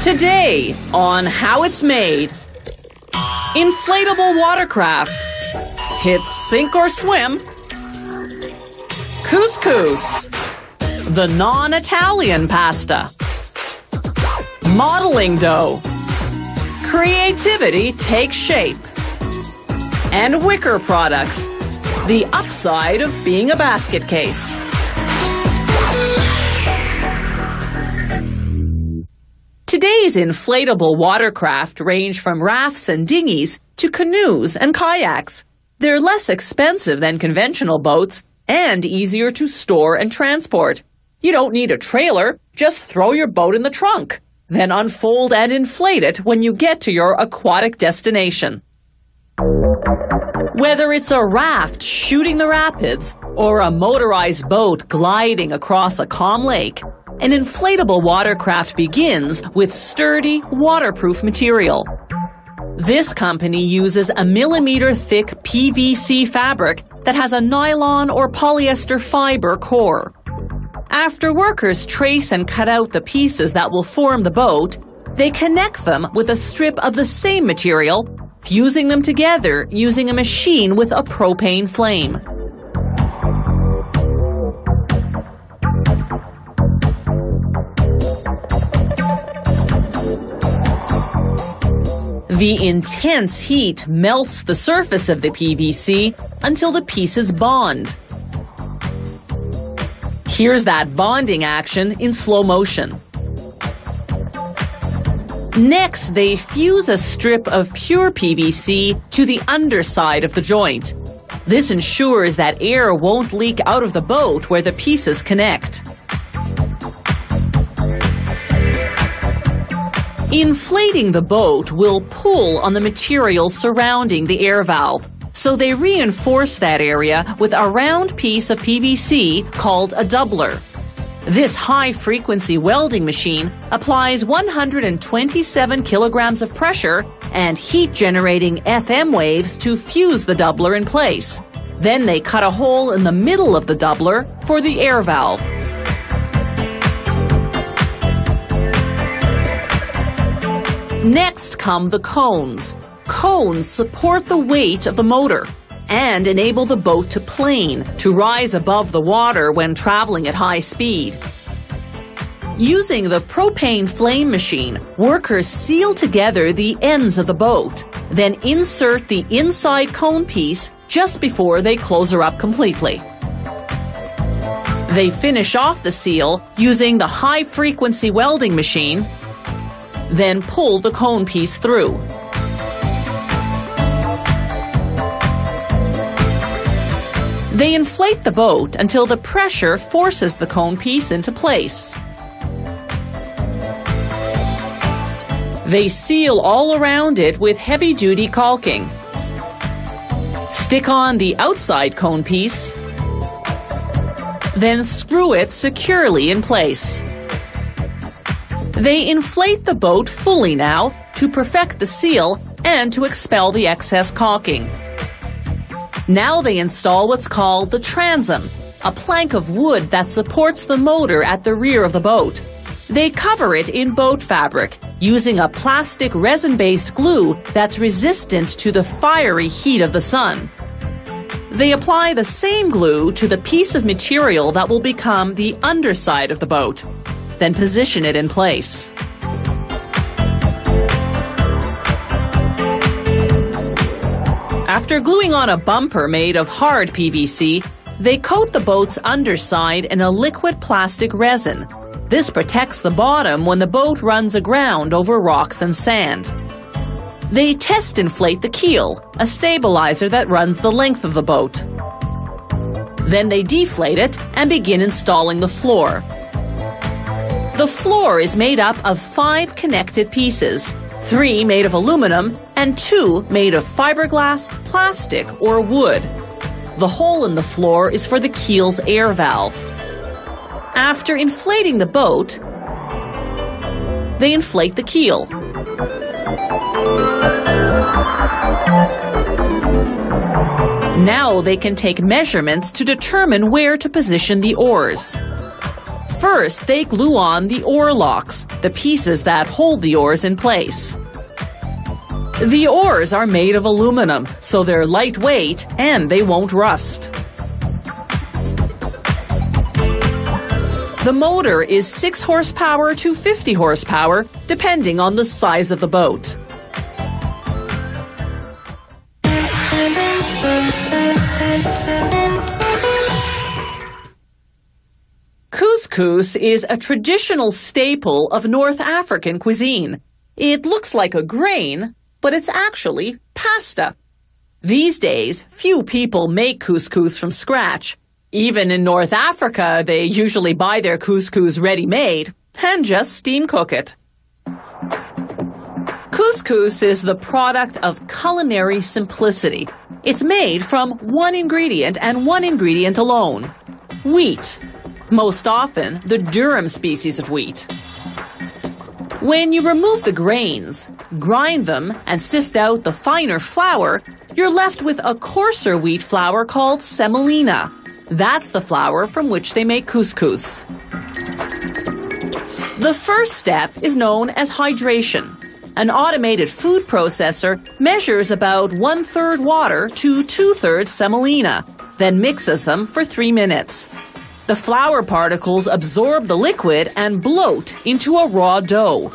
Today on How It's Made. Inflatable watercraft. It's sink or swim. Couscous. The non-Italian pasta. Modeling dough. Creativity takes shape. And Wicker products. The upside of being a basket case. Today's inflatable watercraft range from rafts and dinghies to canoes and kayaks. They're less expensive than conventional boats and easier to store and transport. You don't need a trailer, just throw your boat in the trunk. Then unfold and inflate it when you get to your aquatic destination. Whether it's a raft shooting the rapids or a motorized boat gliding across a calm lake, an inflatable watercraft begins with sturdy, waterproof material. This company uses a millimeter-thick PVC fabric that has a nylon or polyester fiber core. After workers trace and cut out the pieces that will form the boat, they connect them with a strip of the same material, fusing them together using a machine with a propane flame. The intense heat melts the surface of the PVC until the pieces bond. Here's that bonding action in slow motion. Next, they fuse a strip of pure PVC to the underside of the joint. This ensures that air won't leak out of the boat where the pieces connect. Inflating the boat will pull on the material surrounding the air valve, so they reinforce that area with a round piece of PVC called a doubler. This high-frequency welding machine applies 127 kilograms of pressure and heat-generating FM waves to fuse the doubler in place. Then they cut a hole in the middle of the doubler for the air valve. Next come the cones. Cones support the weight of the motor and enable the boat to plane, to rise above the water when traveling at high speed. Using the propane flame machine, workers seal together the ends of the boat, then insert the inside cone piece just before they close her up completely. They finish off the seal using the high-frequency welding machine, then pull the cone piece through. They inflate the boat until the pressure forces the cone piece into place. They seal all around it with heavy-duty caulking. Stick on the outside cone piece, then screw it securely in place. They inflate the boat fully now to perfect the seal and to expel the excess caulking. Now they install what's called the transom, a plank of wood that supports the motor at the rear of the boat. They cover it in boat fabric using a plastic resin-based glue that's resistant to the fiery heat of the sun. They apply the same glue to the piece of material that will become the underside of the boat, then position it in place. After gluing on a bumper made of hard PVC, they coat the boat's underside in a liquid plastic resin. This protects the bottom when the boat runs aground over rocks and sand. They test inflate the keel, a stabilizer that runs the length of the boat. Then they deflate it and begin installing the floor. The floor is made up of 5 connected pieces, 3 made of aluminum and 2 made of fiberglass, plastic, or wood. The hole in the floor is for the keel's air valve. After inflating the boat, they inflate the keel. Now they can take measurements to determine where to position the oars. First, they glue on the oar locks, the pieces that hold the oars in place. The oars are made of aluminum, so they're lightweight and they won't rust. The motor is 6 horsepower to 50 horsepower, depending on the size of the boat. Couscous is a traditional staple of North African cuisine. It looks like a grain, but it's actually pasta. These days, few people make couscous from scratch. Even in North Africa, they usually buy their couscous ready-made and just steam cook it. Couscous is the product of culinary simplicity. It's made from one ingredient and one ingredient alone: wheat. Most often, the durum species of wheat. When you remove the grains, grind them, and sift out the finer flour, you're left with a coarser wheat flour called semolina. That's the flour from which they make couscous. The first step is known as hydration. An automated food processor measures about 1/3 water to 2/3 semolina, then mixes them for 3 minutes. The flour particles absorb the liquid and bloat into a raw dough.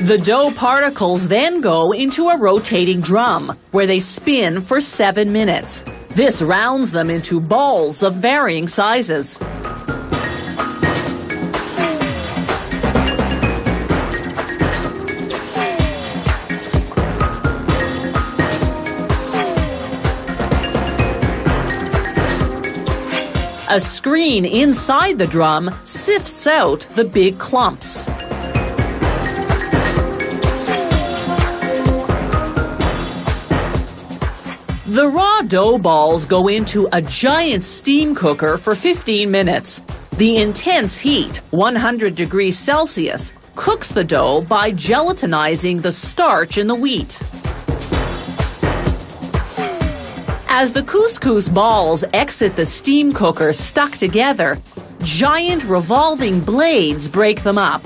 The dough particles then go into a rotating drum, where they spin for 7 minutes. This rounds them into balls of varying sizes. A screen inside the drum sifts out the big clumps. The raw dough balls go into a giant steam cooker for 15 minutes. The intense heat, 100 degrees Celsius, cooks the dough by gelatinizing the starch in the wheat. As the couscous balls exit the steam cooker stuck together, giant revolving blades break them up.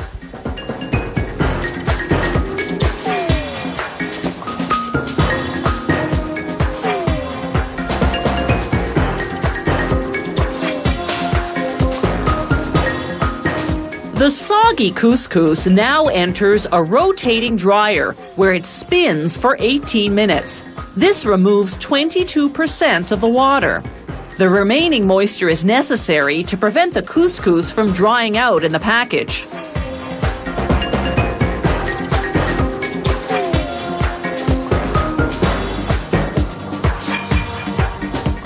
The soggy couscous now enters a rotating dryer where it spins for 18 minutes. This removes 22% of the water. The remaining moisture is necessary to prevent the couscous from drying out in the package.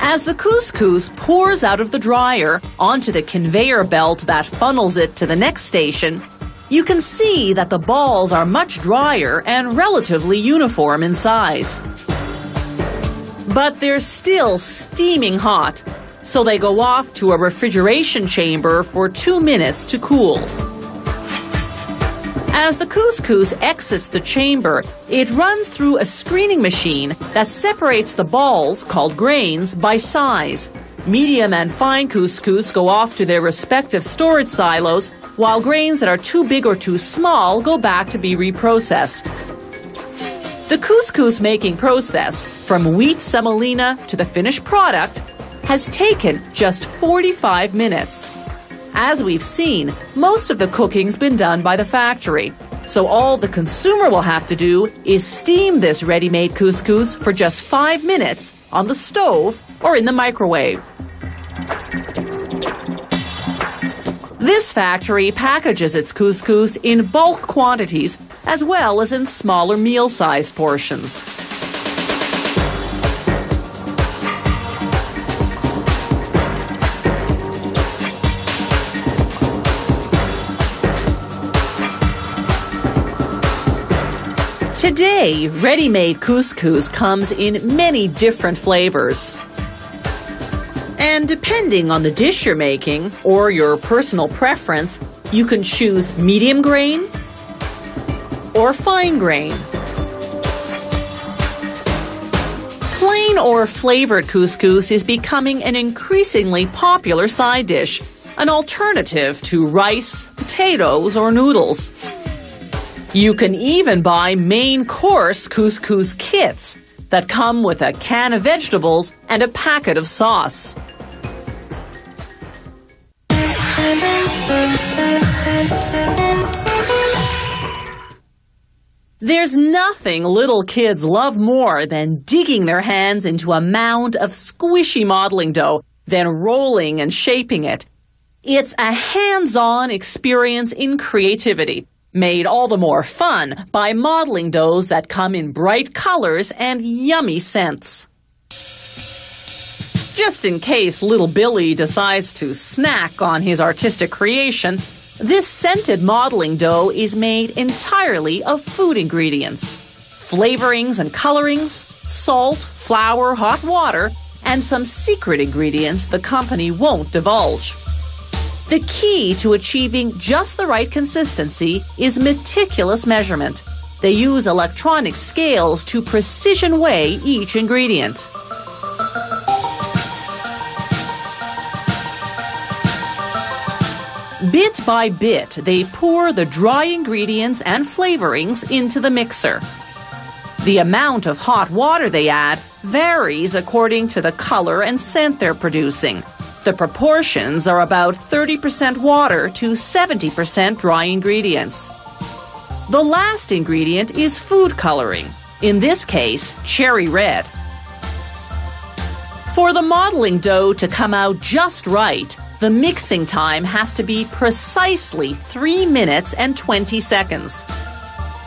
As the couscous pours out of the dryer onto the conveyor belt that funnels it to the next station, you can see that the balls are much drier and relatively uniform in size. But they're still steaming hot, so they go off to a refrigeration chamber for 2 minutes to cool. As the couscous exits the chamber, it runs through a screening machine that separates the balls, called grains, by size. Medium and fine couscous go off to their respective storage silos, while grains that are too big or too small go back to be reprocessed. The couscous making process, from wheat semolina to the finished product, has taken just 45 minutes. As we've seen, most of the cooking's been done by the factory, so all the consumer will have to do is steam this ready-made couscous for just 5 minutes on the stove or in the microwave. This factory packages its couscous in bulk quantities as well as in smaller meal-sized portions. Today, ready-made couscous comes in many different flavors. And depending on the dish you're making or your personal preference, you can choose medium grain or fine grain. Plain Plain or flavored couscous is becoming an increasingly popular side dish, an alternative to rice, potatoes, or noodles. You can even buy main course couscous kits that come with a can of vegetables and a packet of sauce. There's nothing little kids love more than digging their hands into a mound of squishy modeling dough, then rolling and shaping it. It's a hands-on experience in creativity, made all the more fun by modeling doughs that come in bright colors and yummy scents. Just in case little Billy decides to snack on his artistic creation, this scented modeling dough is made entirely of food ingredients, flavorings and colorings, salt, flour, hot water, and some secret ingredients the company won't divulge. The key to achieving just the right consistency is meticulous measurement. They use electronic scales to precision weigh each ingredient. Bit by bit, they pour the dry ingredients and flavorings into the mixer. The amount of hot water they add varies according to the color and scent they're producing. The proportions are about 30% water to 70% dry ingredients. The last ingredient is food coloring, in this case, cherry red. For the modeling dough to come out just right, the mixing time has to be precisely 3 minutes and 20 seconds.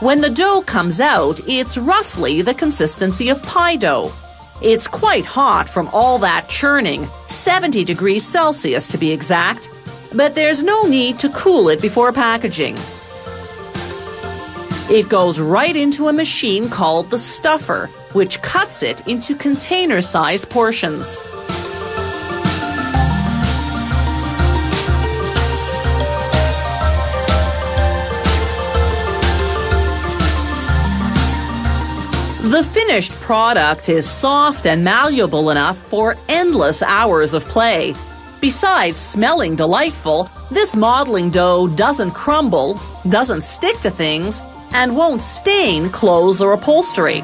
When the dough comes out, it's roughly the consistency of pie dough. It's quite hot from all that churning, 70 degrees Celsius to be exact, but there's no need to cool it before packaging. It goes right into a machine called the stuffer, which cuts it into container-sized portions. The finished product is soft and malleable enough for endless hours of play. Besides smelling delightful, this modeling dough doesn't crumble, doesn't stick to things, and won't stain clothes or upholstery.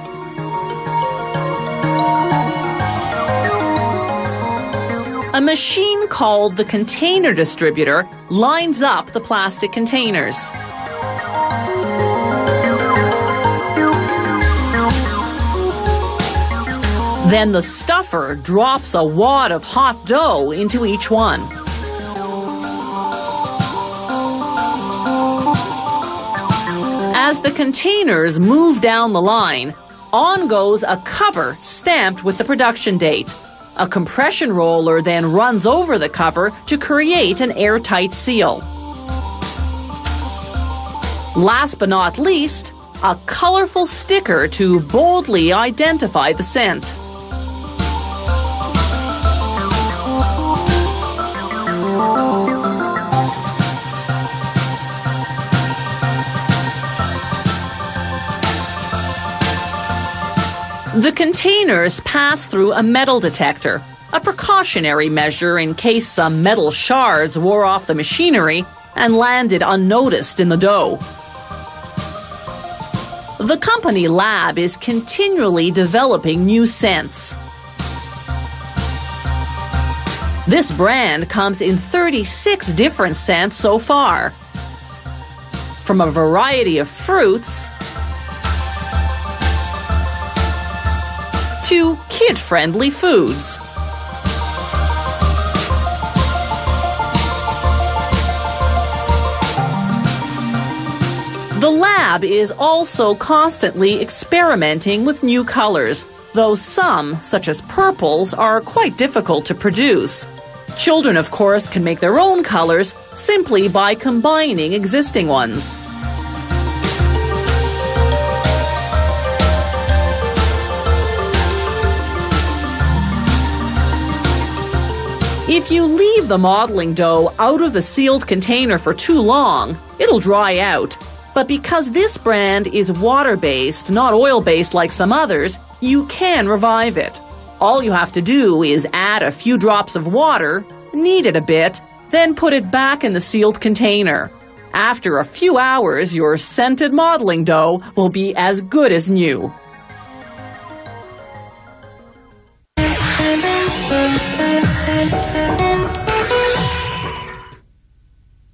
A machine called the container distributor lines up the plastic containers. Then the stuffer drops a wad of hot dough into each one. As the containers move down the line, on goes a cover stamped with the production date. A compression roller then runs over the cover to create an airtight seal. Last but not least, a colorful sticker to boldly identify the scent. The containers pass through a metal detector, a precautionary measure in case some metal shards wore off the machinery and landed unnoticed in the dough. The company lab is continually developing new scents. This brand comes in 36 different scents so far, from a variety of fruits to kid-friendly foods. The lab is also constantly experimenting with new colors, though some, such as purples, are quite difficult to produce. Children, of course, can make their own colors simply by combining existing ones. If you leave the modeling dough out of the sealed container for too long, it'll dry out. But because this brand is water-based, not oil-based like some others, you can revive it. All you have to do is add a few drops of water, knead it a bit, then put it back in the sealed container. After a few hours, your scented modeling dough will be as good as new.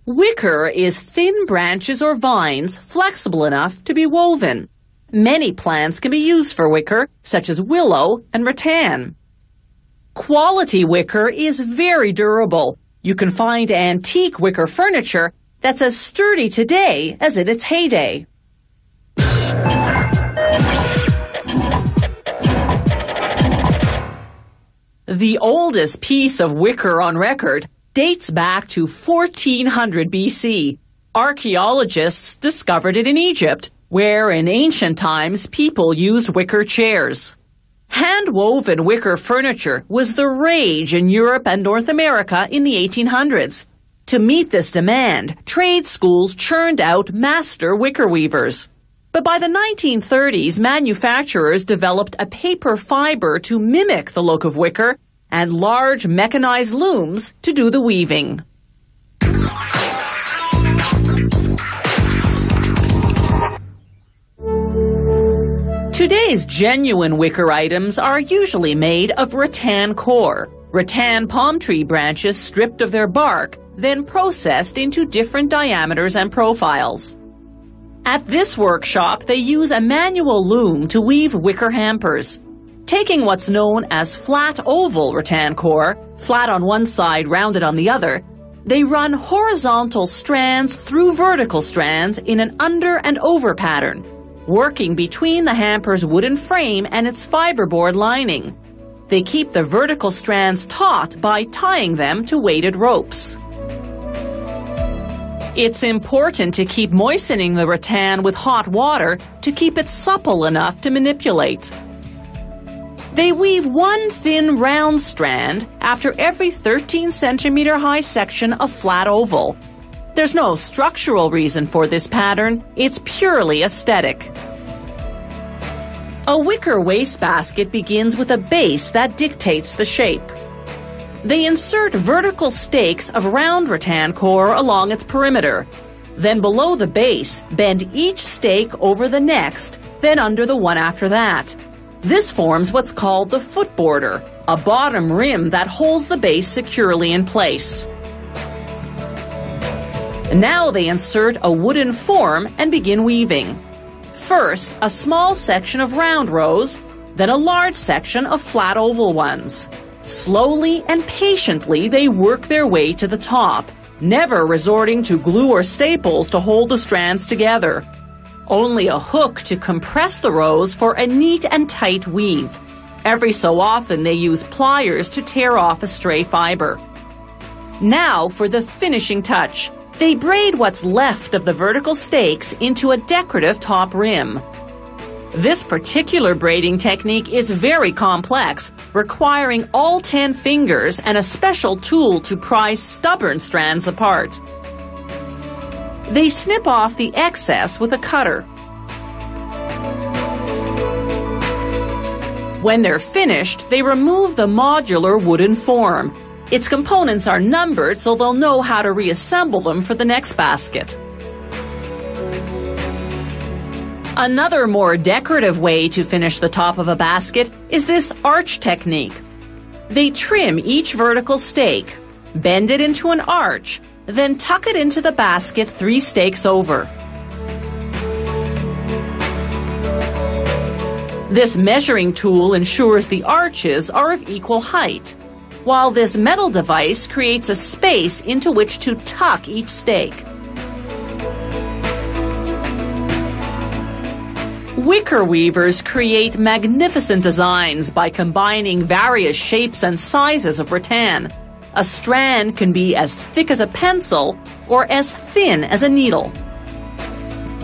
Wicker is thin branches or vines flexible enough to be woven. Many plants can be used for wicker, such as willow and rattan. Quality wicker is very durable. You can find antique wicker furniture that's as sturdy today as in its heyday. The oldest piece of wicker on record dates back to 1400 BC. Archaeologists discovered it in Egypt, where in ancient times people used wicker chairs. Hand-woven wicker furniture was the rage in Europe and North America in the 1800s. To meet this demand, trade schools churned out master wicker weavers. But by the 1930s, manufacturers developed a paper fiber to mimic the look of wicker and large mechanized looms to do the weaving. Today's genuine wicker items are usually made of rattan core, rattan palm tree branches stripped of their bark, then processed into different diameters and profiles. At this workshop, they use a manual loom to weave wicker hampers. Taking what's known as flat oval rattan core, flat on one side, rounded on the other, they run horizontal strands through vertical strands in an under and over pattern, working between the hamper's wooden frame and its fiberboard lining. They keep the vertical strands taut by tying them to weighted ropes. It's important to keep moistening the rattan with hot water to keep it supple enough to manipulate. They weave one thin round strand after every 13-centimeter high section of flat oval. There's no structural reason for this pattern, it's purely aesthetic. A wicker wastebasket begins with a base that dictates the shape. They insert vertical stakes of round rattan core along its perimeter. Then below the base, bend each stake over the next, then under the one after that. This forms what's called the foot border, a bottom rim that holds the base securely in place. Now they insert a wooden form and begin weaving. First, a small section of round rows, then a large section of flat oval ones. Slowly and patiently they work their way to the top, never resorting to glue or staples to hold the strands together. Only a hook to compress the rows for a neat and tight weave. Every so often they use pliers to tear off a stray fiber. Now for the finishing touch. They braid what's left of the vertical stakes into a decorative top rim. This particular braiding technique is very complex, requiring all 10 fingers and a special tool to pry stubborn strands apart. They snip off the excess with a cutter. When they're finished, they remove the modular wooden form. Its components are numbered so they'll know how to reassemble them for the next basket. Another more decorative way to finish the top of a basket is this arch technique. They trim each vertical stake, bend it into an arch, then tuck it into the basket 3 stakes over. This measuring tool ensures the arches are of equal height, while this metal device creates a space into which to tuck each stake. Wicker weavers create magnificent designs by combining various shapes and sizes of rattan. A strand can be as thick as a pencil or as thin as a needle.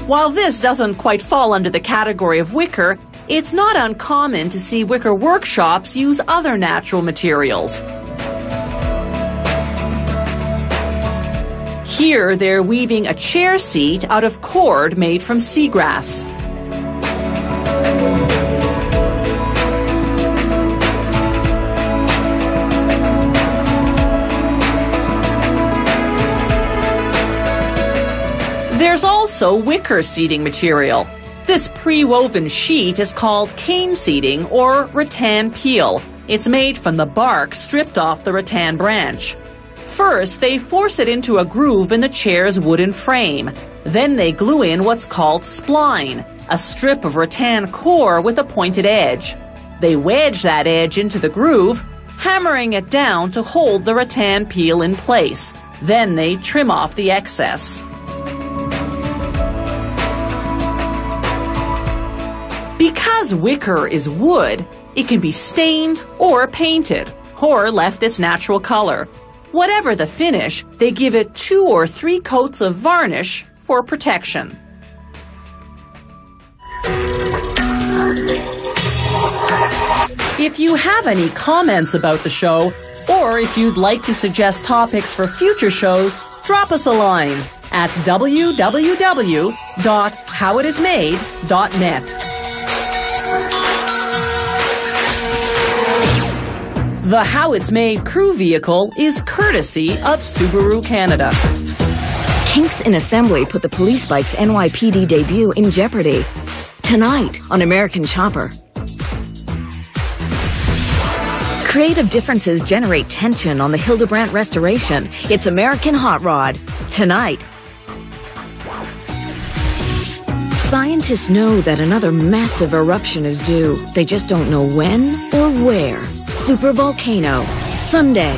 While this doesn't quite fall under the category of wicker, it's not uncommon to see wicker workshops use other natural materials. Here they're weaving a chair seat out of cord made from seagrass. also wicker seating material. This pre-woven sheet is called cane seating or rattan peel. It's made from the bark stripped off the rattan branch. First, they force it into a groove in the chair's wooden frame. Then they glue in what's called spline, a strip of rattan core with a pointed edge. They wedge that edge into the groove, hammering it down to hold the rattan peel in place. Then they trim off the excess. Because wicker is wood, it can be stained or painted, or left its natural color. Whatever the finish, they give it 2 or 3 coats of varnish for protection. If you have any comments about the show, or if you'd like to suggest topics for future shows, drop us a line at www.howitismade.net. The How It's Made crew vehicle is courtesy of Subaru Canada. Kinks in Assembly put the police bike's NYPD debut in jeopardy. Tonight on American Chopper. Creative differences generate tension on the Hildebrandt restoration. It's American Hot Rod. Tonight. Scientists know that another massive eruption is due. They just don't know when or where. Supervolcano. Sunday.